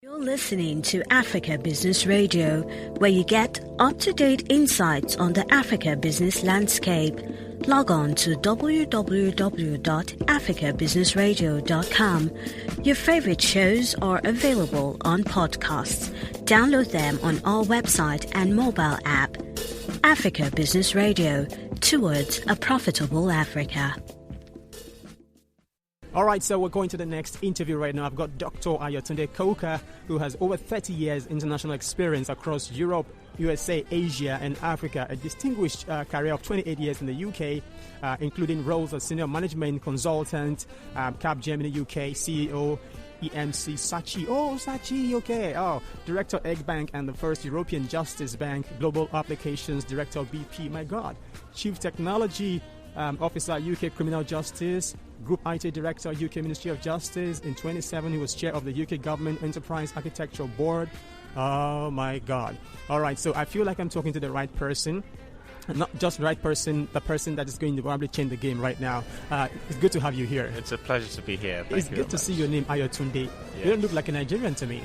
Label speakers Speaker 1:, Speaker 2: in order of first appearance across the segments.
Speaker 1: You're listening to Africa Business Radio, where you get up-to-date insights on the Africa business landscape. Log on to www.africabusinessradio.com. Your favorite shows are available on podcasts. Download them on our website and mobile app. Africa Business Radio, towards a profitable Africa.
Speaker 2: All right, so we're going to the next interview right now. I've got Dr. Ayotunde Coker, who has over 30 years international experience across Europe, USA, Asia, and Africa. A distinguished career of 28 years in the UK, including roles as senior management consultant, Capgemini UK, CEO, EMC Sachi. Oh, Sachi, okay. Oh, Director Egg Bank and the first European Justice Bank, Global Applications Director of BP. My God. Chief Technology Officer, UK Criminal Justice, Group IT Director, UK Ministry of Justice. In 2007, he was chair of the UK Government Enterprise Architecture Board. Oh, my God. All right, so I feel like I'm talking to the right person. Not just the right person, the person that is going to probably change the game right now. It's good to have you here.
Speaker 3: It's a pleasure to be here.
Speaker 2: It's good to see your name, Ayotunde. Yes. You don't look like a Nigerian to me.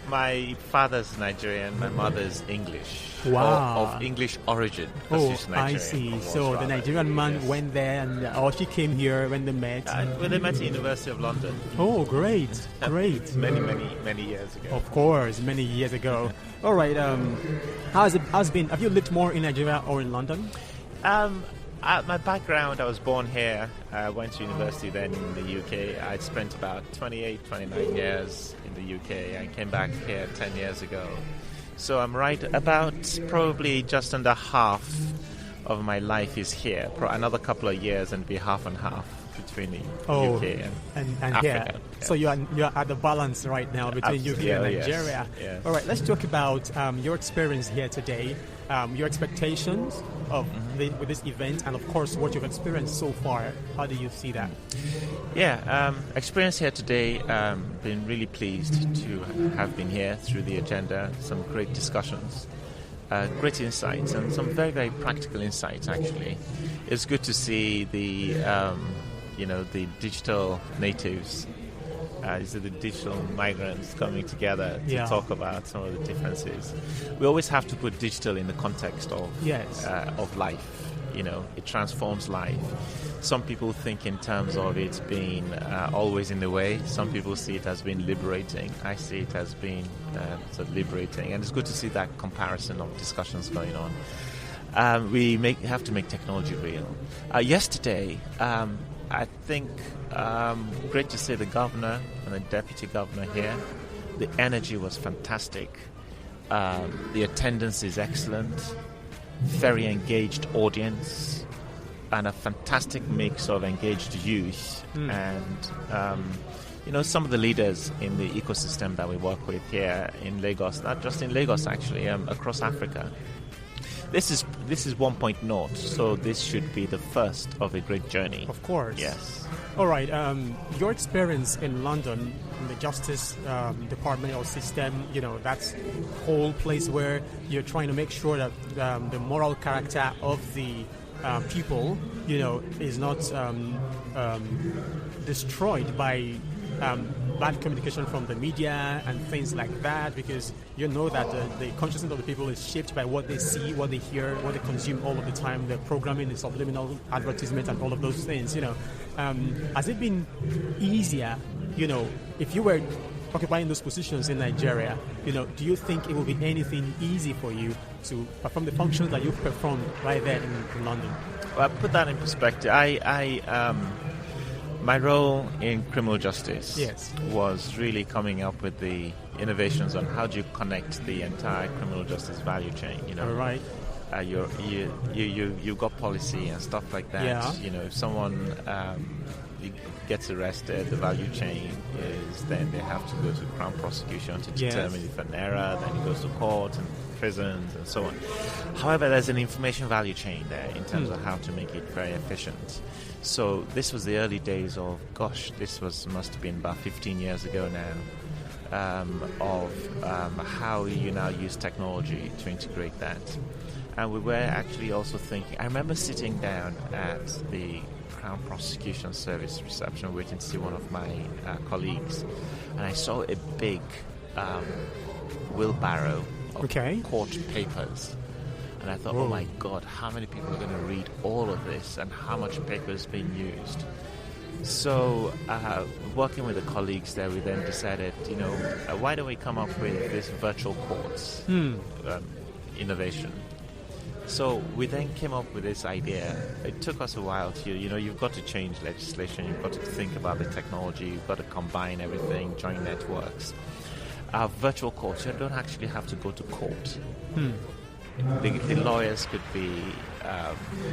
Speaker 3: My father's Nigerian, my mother's English.
Speaker 2: Wow.
Speaker 3: Of English origin.
Speaker 2: Oh, I see. So the Nigerian man went there, and she came here when they met.
Speaker 3: When they met at the University of London.
Speaker 2: Oh, great.
Speaker 3: many years ago.
Speaker 2: Of course, many years ago. All right. How's it been? Have you lived more in Nigeria or in London?
Speaker 3: My background, I was born here. I went to university then in the UK. I'd spent about 29 years in the UK. I came back here 10 years ago. So I'm right about probably just under half of my life is here. Another couple of years and be half and half between the UK and Africa.
Speaker 2: Here. Yeah. So you're at the balance right now between UK and Nigeria.
Speaker 3: Yes.
Speaker 2: All right, let's talk about your experience here today, your expectations of with this event, and of course what you've experienced so far. How do you see that?
Speaker 3: Yeah, experience here today. Been really pleased to have been here through the agenda. Some great discussions. Great insights and some very, very practical insights, actually. It's good to see the digital natives, the digital migrants coming together to talk about some of the differences. We always have to put digital in the context of life. It transforms life. Some people think in terms of it being always in the way. Some people see it as being liberating. I see it as being liberating. And it's good to see that comparison of discussions going on. We have to make technology real. Yesterday, I think great to see the governor and the deputy governor here. The energy was fantastic. The attendance is excellent. Very engaged audience and a fantastic mix of engaged youth and some of the leaders in the ecosystem that we work with here in Lagos, not just in Lagos actually, across Africa. This is 1.0, so this should be the first of a great journey.
Speaker 2: Of course.
Speaker 3: Yes.
Speaker 2: All right. Your experience in London, in the Justice Department or system, that's whole place where you're trying to make sure that the moral character of the people, is not destroyed by bad communication from the media and things like that, because that the consciousness of the people is shaped by what they see, what they hear, what they consume all of the time, the programming, the subliminal advertisement and all of those things. Has it been easier, if you were occupying those positions in Nigeria, do you think it will be anything easy for you to perform the functions that you've performed right there in London?
Speaker 3: Well, put that in perspective. My role in criminal justice was really coming up with the innovations on how do you connect the entire criminal justice value chain.
Speaker 2: All right.
Speaker 3: You've got policy and stuff like that.
Speaker 2: Yeah.
Speaker 3: If someone gets arrested, the value chain is then they have to go to Crown prosecution to determine if an error, then it goes to court and prisons and so on. However, there's an information value chain there in terms of how to make it very efficient. So this was the early days of, must have been about 15 years ago now, of how you now use technology to integrate that. And we were actually also thinking, I remember sitting down at the Crown Prosecution Service reception waiting to see one of my colleagues. and I saw a big wheelbarrow of court papers. And I thought, oh my God, how many people are going to read all of this and how much paper is being used? So working with the colleagues there, we then decided, why don't we come up with this virtual courts innovation? So we then came up with this idea. It took us a while to, you've got to change legislation, you've got to think about the technology, you've got to combine everything, join networks. Virtual courts, you don't actually have to go to court. The lawyers could be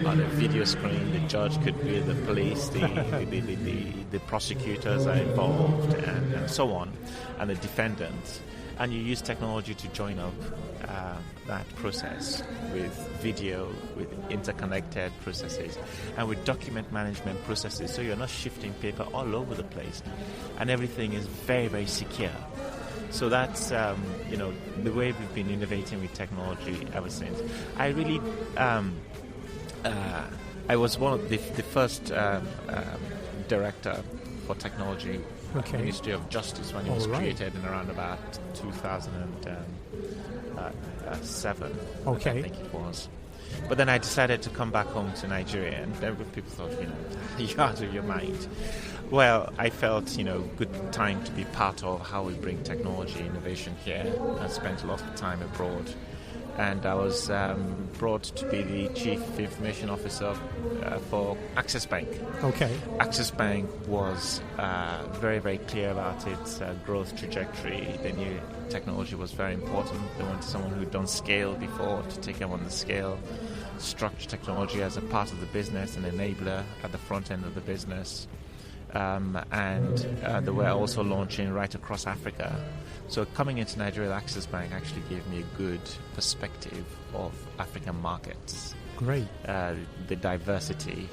Speaker 3: on a video screen, the judge could be the police, the prosecutors are involved, and so on, and the defendants. And you use technology to join up that process with video, with interconnected processes, and with document management processes, so you're not shifting paper all over the place, and everything is very, very secure. So that's, the way we've been innovating with technology ever since. I really, I was one of the first director for technology at the Ministry of Justice when it was created in around about 2007, I think it was. But then I decided to come back home to Nigeria, and people thought, you're out of your mind. Well, I felt, good time to be part of how we bring technology innovation here. I spent a lot of time abroad, and I was brought to be the Chief Information Officer for Access Bank. Access Bank was very, very clear about its growth trajectory. They knew technology was very important. They wanted someone who'd done scale before to take them on the scale, structure technology as a part of the business, an enabler at the front end of the business. And they were also launching right across Africa. So coming into Nigeria, the Access Bank actually gave me a good perspective of African markets.
Speaker 2: Great.
Speaker 3: The diversity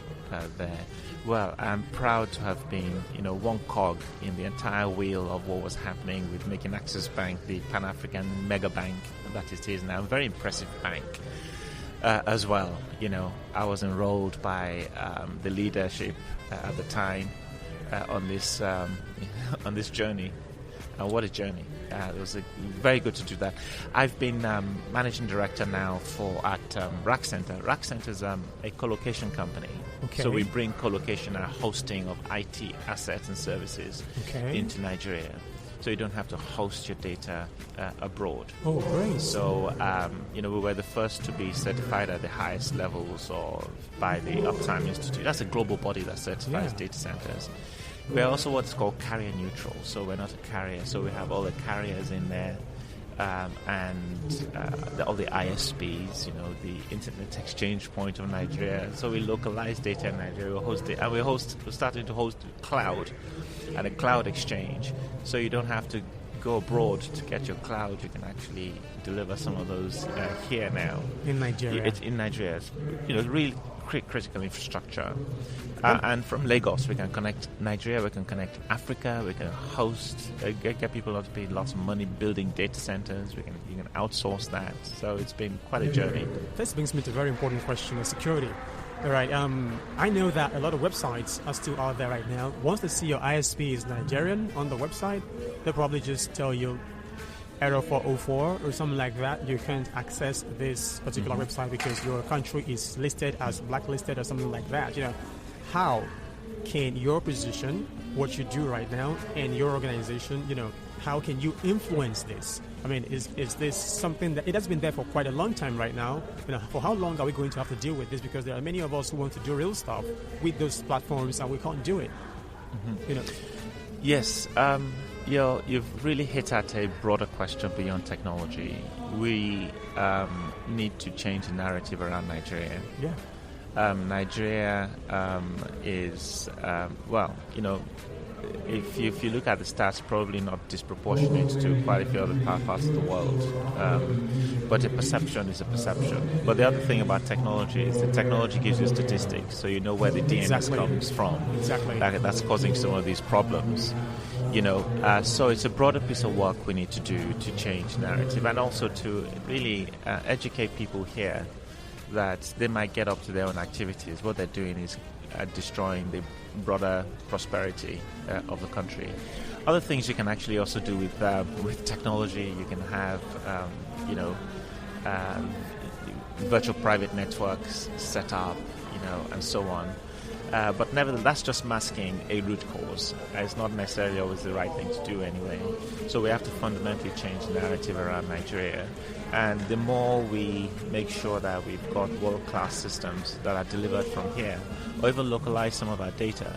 Speaker 3: there. Well, I'm proud to have been, one cog in the entire wheel of what was happening with making Access Bank the Pan-African mega bank that it is now. A very impressive bank. As well, I was enrolled by the leadership at the time on this journey. And what a journey! It was very good to do that. I've been managing director now at Rack Center. Rack Center is a co-location company. So we bring co-location and hosting of IT assets and services into Nigeria. So you don't have to host your data abroad.
Speaker 2: Oh, great.
Speaker 3: So, we were the first to be certified at the highest levels by the Uptime Institute. That's a global body that certifies data centers. We're also what's called carrier neutral. So we're not a carrier. So we have all the carriers in there and all the ISPs, the Internet Exchange Point of Nigeria. So we localize data in Nigeria. We host it. And we're starting to host cloud and a cloud exchange. So you don't have to go abroad to get your cloud. You can actually deliver some of those here now.
Speaker 2: In Nigeria.
Speaker 3: It's in Nigeria. It's, really critical infrastructure. And from Lagos, we can connect Nigeria, we can connect Africa, we can host, get people to pay lots of money building data centers, you can outsource that. So it's been quite a journey.
Speaker 2: This brings me to a very important question of security. All right, I know that a lot of websites are still out there right now. Once they see your ISP is Nigerian on the website, they'll probably just tell you error 404 or something like that. You can't access this particular website because your country is listed as blacklisted or something like that. How can your position, what you do right now, and your organization, how can you influence this? I mean, is this something that it has been there for quite a long time right now? For how long are we going to have to deal with this? Because there are many of us who want to do real stuff with those platforms and we can't do it.
Speaker 3: Yes, you've really hit at a broader question beyond technology. We need to change the narrative around Nigeria.
Speaker 2: Yeah.
Speaker 3: Nigeria is, if you look at the stats, probably not disproportionate to quite a few other parts of the world. But a perception is a perception. But the other thing about technology is the technology gives you statistics, so you know where the DNS comes from.
Speaker 2: Exactly.
Speaker 3: That's causing some of these problems. So it's a broader piece of work we need to do to change narrative and also to really educate people here that they might get up to their own activities. What they're doing is destroying the broader prosperity of the country. Other things you can actually also do with technology. You can have, virtual private networks set up, and so on. But nevertheless, that's just masking a root cause. It's not necessarily always the right thing to do anyway. So we have to fundamentally change the narrative around Nigeria. And the more we make sure that we've got world-class systems that are delivered from here, or even localize some of our data,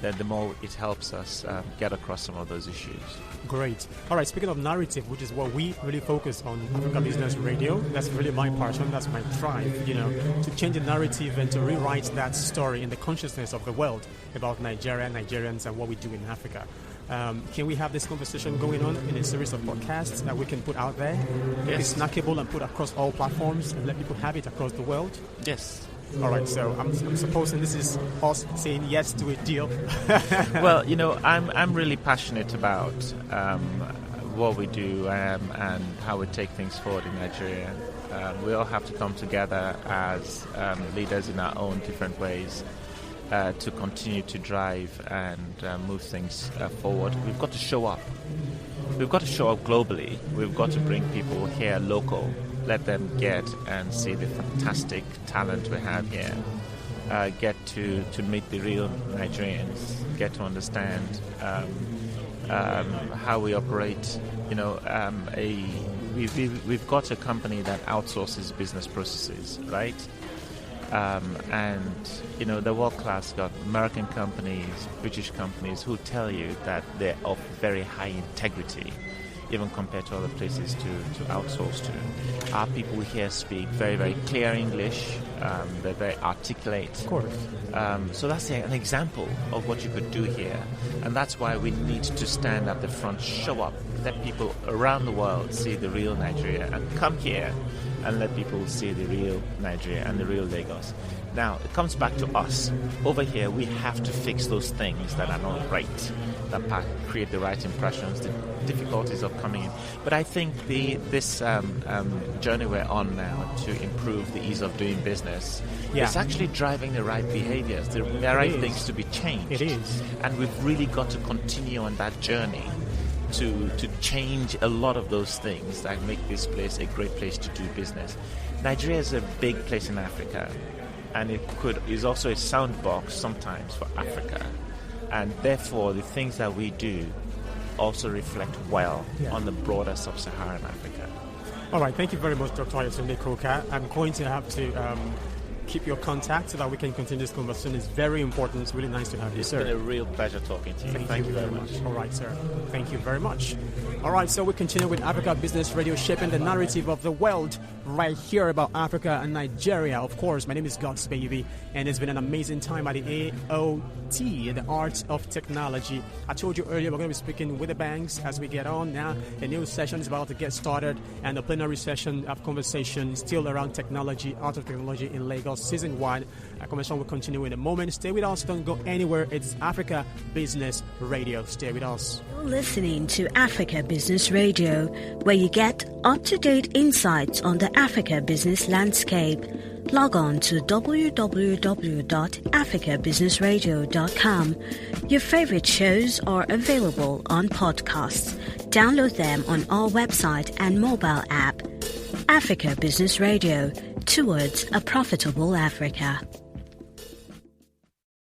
Speaker 3: then the more it helps us get across some of those issues.
Speaker 2: Great. All right, speaking of narrative, which is what we really focus on Africa Business Radio, that's really my passion, that's my drive, to change the narrative and to rewrite that story in the consciousness of the world about Nigeria, Nigerians, and what we do in Africa. Can we have this conversation going on in a series of podcasts that we can put out there? Yes. It's snackable and put across all platforms and let people have it across the world?
Speaker 3: Yes.
Speaker 2: All right, so I'm supposing this is us saying yes to a deal.
Speaker 3: Well, I'm really passionate about what we do and how we take things forward in Nigeria. We all have to come together as leaders in our own different ways to continue to drive and move things forward. We've got to show up. We've got to show up globally. We've got to bring people here local. Let them get and see the fantastic talent we have here. Get to meet the real Nigerians. Get to understand how we operate. We've got a company that outsources business processes, right? And they're world class. Got American companies, British companies who tell you that they're of very high integrity, even compared to other places to outsource to. Our people here speak very, very clear English. They're very articulate.
Speaker 2: Of course.
Speaker 3: So that's an example of what you could do here. And that's why we need to stand at the front, show up, let people around the world see the real Nigeria, and come here and let people see the real Nigeria and the real Lagos. Now, it comes back to us. Over here, we have to fix those things that are not right, that create the right impressions, the difficulties of coming in. But I think this journey we're on now to improve the ease of doing business is actually driving the right behaviors, the right things to be changed.
Speaker 2: It is.
Speaker 3: And we've really got to continue on that journey to change a lot of those things that make this place a great place to do business. Nigeria is a big place in Africa, and it is also a soundbox sometimes for Africa. And therefore, the things that we do also reflect well on the broader sub-Saharan Africa.
Speaker 2: All right, thank you very much, Dr. Ayotunde Coker. I'm going to have to keep your contact so that we can continue this conversation. It's very important. It's really nice to have you, sir.
Speaker 3: It's been a real pleasure talking to you.
Speaker 2: Thank you very much. All right, sir. Thank you very much. All right, so we continue with Africa Business Radio, shaping the narrative of the world right here about Africa and Nigeria. Of course, my name is God's Baby, and it's been an amazing time at the AOT, the Art of Technology. I told you earlier we're going to be speaking with the banks as we get on now. The new session is about to get started, and the plenary session of conversation still around technology, Art of Technology in Lagos, Season 1. Our conversation will continue in a moment. Stay with us. Don't go anywhere. It's Africa Business Radio. Stay with us.
Speaker 1: You're listening to Africa Business Radio, where you get up-to-date insights on the Africa business landscape. Log on to www.africabusinessradio.com. Your favorite shows are available on podcasts. Download them on our website and mobile app. Africa Business Radio, towards a profitable Africa.